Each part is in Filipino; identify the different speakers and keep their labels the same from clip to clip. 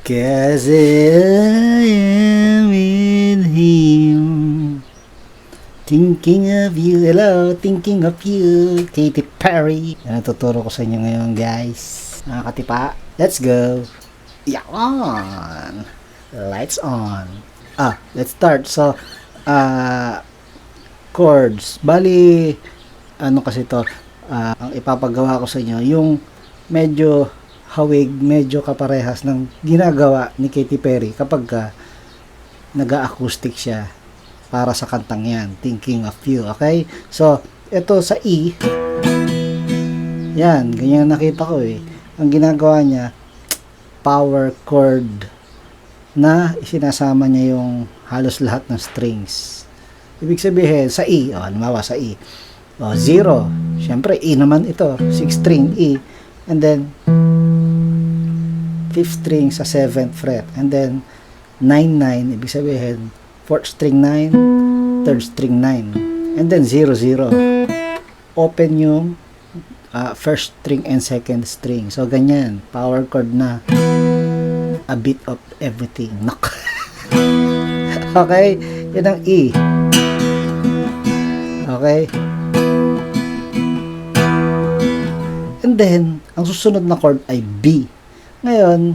Speaker 1: 'Cause I am with him. Thinking of you, hello, thinking of you, Katy Perry. Yan ang tuturo ko sa inyo ngayon, guys. Mga katipa, let's go. Yan. Lights on. Let's start. So, chords. Bali, ano kasi to, ang ipapagawa ko sa inyo, yung medyo hawig, medyo kaparehas ng ginagawa ni Katy Perry kapag nag-acoustic siya para sa kantang yan, Thinking of You, okay? So, ito sa E, yan, ganyan nakita ko eh. Ang ginagawa niya, power chord na isinasama niya yung halos lahat ng strings. Ibig sabihin, sa E, halimbawa sa E, 0, syempre E naman ito, 6 string E, and then 5th string sa 7th fret, and then 9-9, ibig sabihin 4th string 9, 3rd string 9, and then 0-0, open yung 1st string and 2nd string. So ganyan, power chord na a bit of everything. Okay, yan ang E. Okay, and then ang susunod na chord ay B. Ngayon,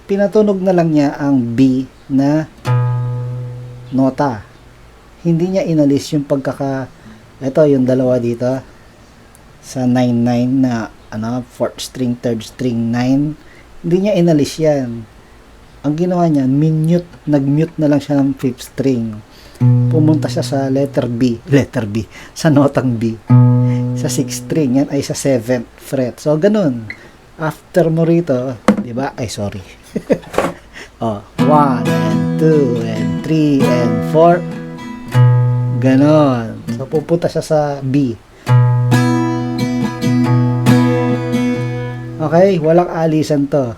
Speaker 1: pinatunog na lang niya ang B na nota. Hindi niya inalis yung ito yung dalawa dito sa 9-9 na 4th string, 3rd string 9. Hindi niya inalis yan. Ang ginawa niya, nag-mute na lang siya ng 5th string. Pumunta siya sa letter B, sa notang B. Sa 6th string, yan ay sa 7th fret. So, ganun. After mo rito, di ba? Ay, sorry. 1 and 2 and 3 and 4. Ganon. So, pupunta siya sa B. Okay? Walang alisan to.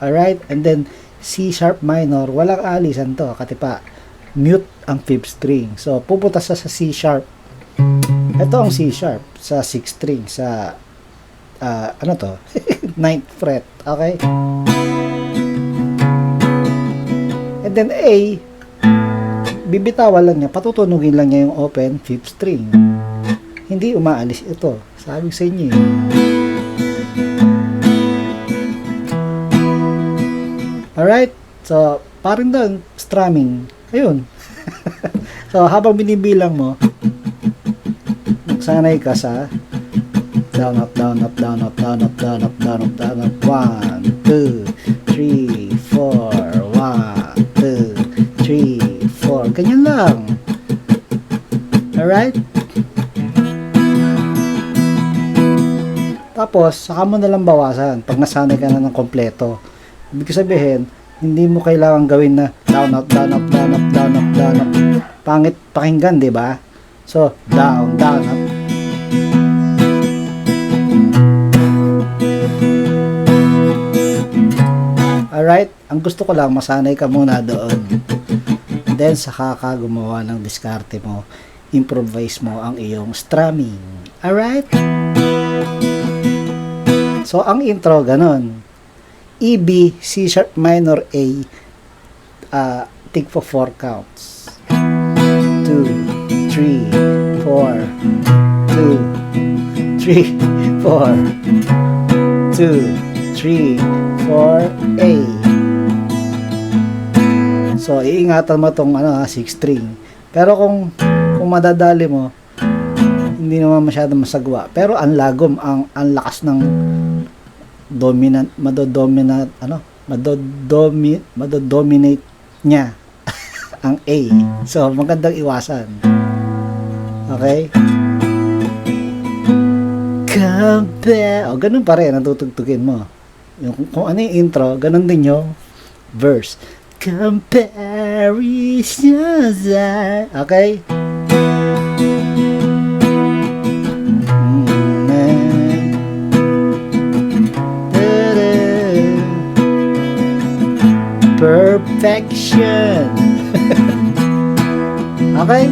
Speaker 1: Alright? And then, C sharp minor. Walang alisan to. Katipa. Mute ang 5th string. So, pupunta siya sa C sharp. Ito ang C sharp. Sa 6th string. Sa, 9th fret. Okay? And then A, bibitawan lang niya, patutunugin lang niya yung open 5th string. Hindi umaalis ito. Sabi sa inyo eh. Alright? So, parang doon, strumming. Ayun. So, habang binibilang mo, sanay ka sa down, up, down, up, down, up, down, up, down, up, down, up, down, up, 1, 2, 3, 4, 1, 2, 3, 4. Ganyan lang. Alright? Tapos, saka mo nalang bawasan pag nasanay ka na ng kompleto. Ibig sabihin, hindi mo kailangan gawin na down, up, down, up, down, up, down, up, down, up. Pangit pakinggan, di ba? So, down, down, up. Alright? Ang gusto ko lang, masanay ka muna doon. Then, saka ka gumawa ng diskarte mo. Improvise mo ang iyong strumming. Alright? So, ang intro, ganon. E, B, C sharp minor, A. Take for 4 counts. 2, 3, 4. 2, 3, 4. 2, 3, 4, A. So, iingatan mo tong 6 string. Pero kung madadali mo, hindi naman masyadong masagwa. Pero ang lagom, ang lakas ng madodominate niya ang A. So, magandang iwasan. Okay? Ganun pa rin ang tutugtugin mo. Kung ano yung intro, ganun din yung verse. Comparisons. Okay? Perfection. Okay?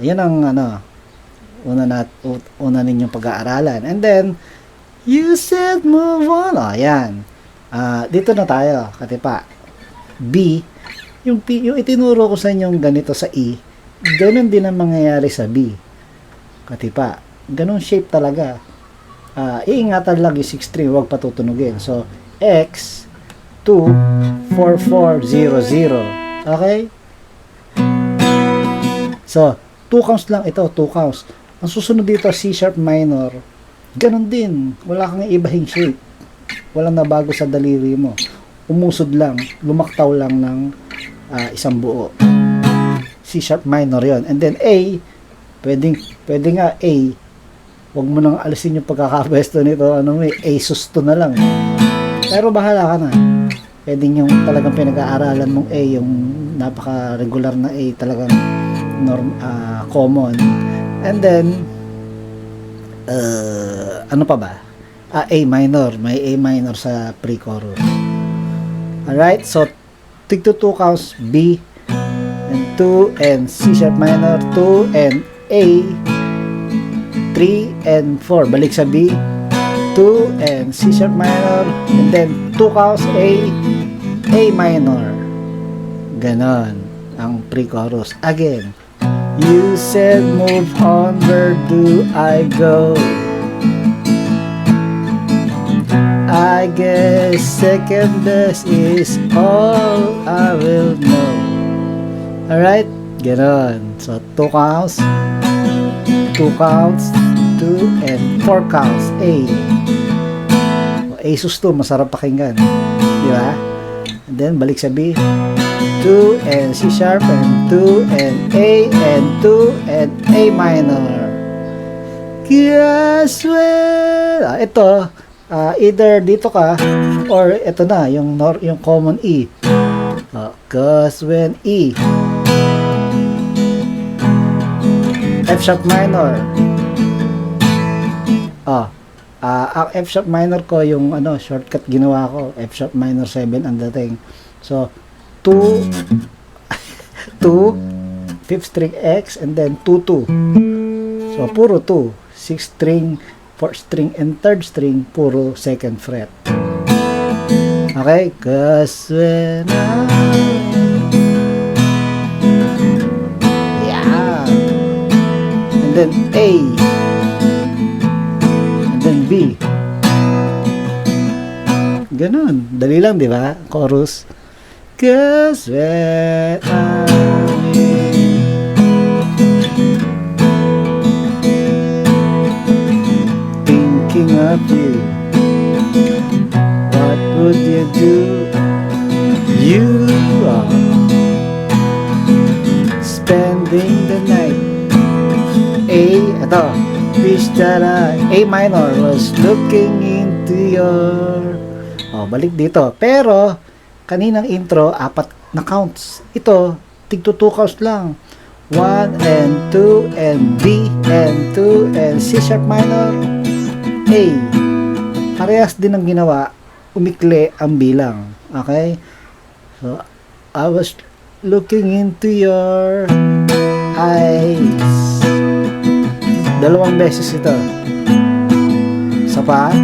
Speaker 1: Yan ang una ninyong pag-aaralan. And then, you said move on. Yan. Dito na tayo, katipa. B, yung itinuro ko sa inyong ganito sa E, ganun din ang mangyayari sa B. Katipa, ganun shape talaga. Iingatan lang yung 6 string, huwag patutunugin. So, X, 2, 4, 4, 0, 0. Okay? So, 2 counts lang ito, 2 counts. Ang susunod dito, C sharp minor. Ganun din, wala kang ibahing shape. Walang nabago sa daliri mo. Umusod lang, lumaktaw lang ng isang buo. C sharp minor yon. And then A, pwede nga A. Huwag mo nang alisin yung pagkakabesto nito. A susto na lang. Pero bahala ka na. Pwede yung talagang pinag-aaralan mong A, yung napaka-regular na A, talagang common. And then, ano pa ba? A minor. May A minor sa pre-chorus. Alright, so tig to 2 counts, B and 2 and C sharp minor, 2 and A, 3 and 4. Balik sa B, 2 and C sharp minor, and then 2 counts A minor. Ganon ang pre-chorus. Again, you said move on, where do I go? I guess second best is all I will know. Alright? Ganon. So, 2 counts, 2 counts, 2 and 4 counts. A. A susto, masarap pakinggan. Di ba? And then, balik sa B. 2 and C sharp and 2 and A and 2 and A minor. Yes, well. Ito, either dito ka or ito na yung common E. Cause when E, F sharp minor. Ang F sharp minor ko, yung shortcut ginawa ko, F sharp minor 7 ang dating. So 2 5th string X and then 2 2. So puro 2, 6 string, 4th string and 3rd string, puro 2nd fret. Okay? Cause when yeah. And then A. And then B. Ganun. Dali lang, di ba? Chorus. Cause when of you, what would you do? You are spending the night. Ito, wish that A minor was looking into your. Balik dito. Pero, kaninang intro, 4 na counts. Ito, tig to 2 counts lang. 1 and 2 and B and 2 and C sharp minor. A. Parehas din ang ginawa, umikli ang bilang. Okay? So, I was looking into your eyes. 2 beses ito. Isa pa.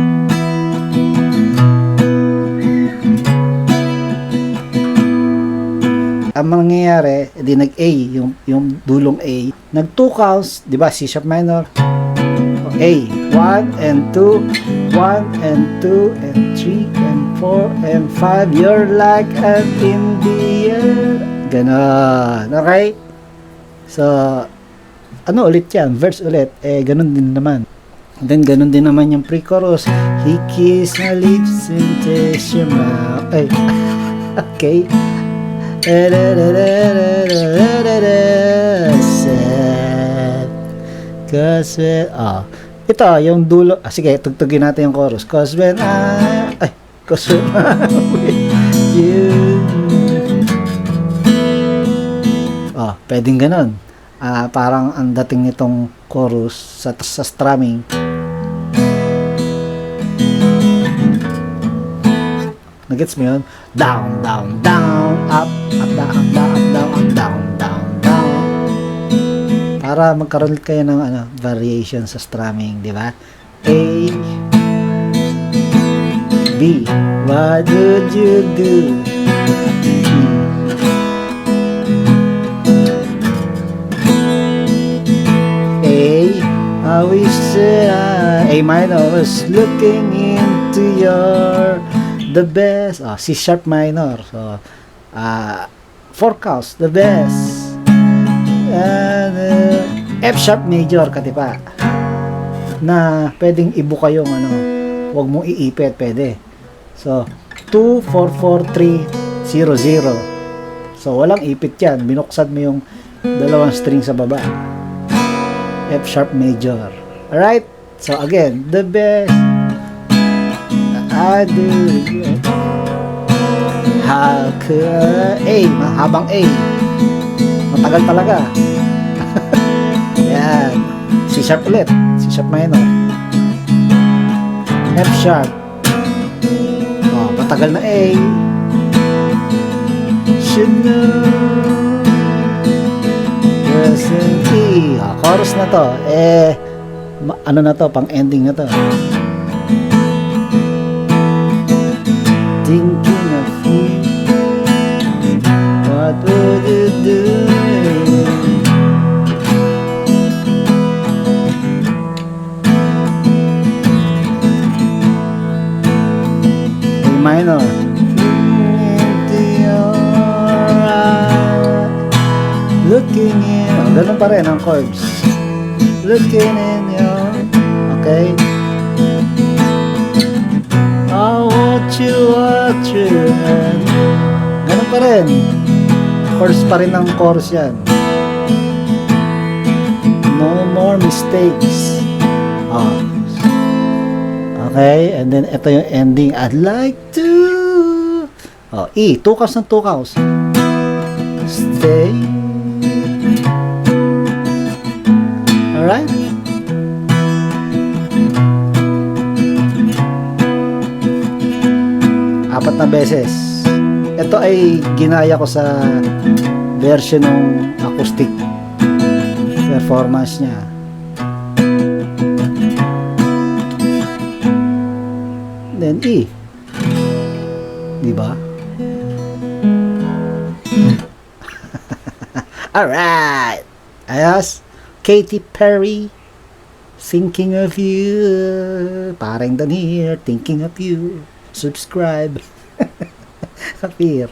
Speaker 1: Ang mangyayari, di nag-A, yung dulong A, nag 2 counts, di ba, C sharp minor, A, 1 and 2, 1 and 2 and 3 and 4 and 5, you're like an Indian. Ganon. Okay? So, ulit yan? Verse ulit. Ganon din naman. And then, ganon din naman yung pre-chorus. He kissed my lips and tastes your mouth. Okay. Sad. Cause when, ito, yung dulo. Sige, tugtugin natin yung chorus. Cause when cause when with you. Pwedeng ganon. Parang ang dating nitong chorus sa strumming. Nagets mo yun? Down, down, down, up, up, down, up, down, up, down, up, down, down, down. Para magkaroon kayo ng variation sa strumming, di ba? A, B, B. What would you do? A. I wish A minor was looking into your the best. C sharp minor. So, 4 counts, the best. And F sharp major, katipa. Na pwedeng ibuka yung wag mong iipit, pwede. So, 2, 4, 4, 3, 0, 0. So, walang ipit yan. Binuksan mo yung dalawang string sa baba. F sharp major. Alright? So, again, the best. I do. A. Mahabang A. Matagal talaga. Yan. C sharp ulit. C sharp minor. F sharp. Matagal na A. Should know. Yes, E. Chorus na to. Ano na to? Pang ending na to. Thinking of you. What would you do? A minor. Into your eyes. Looking in. Ganun pa rin ang chords. Looking in your. Okay. I want you. Ganun pa rin. Chorus pa rin ang chorus yan. No more mistakes. Okay, and then ito yung ending. I'd like to E, 2 counts ng 2 counts. Stay. Alright? Apat na beses. Ito ay ginaya ko sa version ng acoustic performance niya. Then E. Diba? Alright. Ayos. Katy Perry. Thinking of you. Parang Dan here. Thinking of you. Subscribe. Kapir.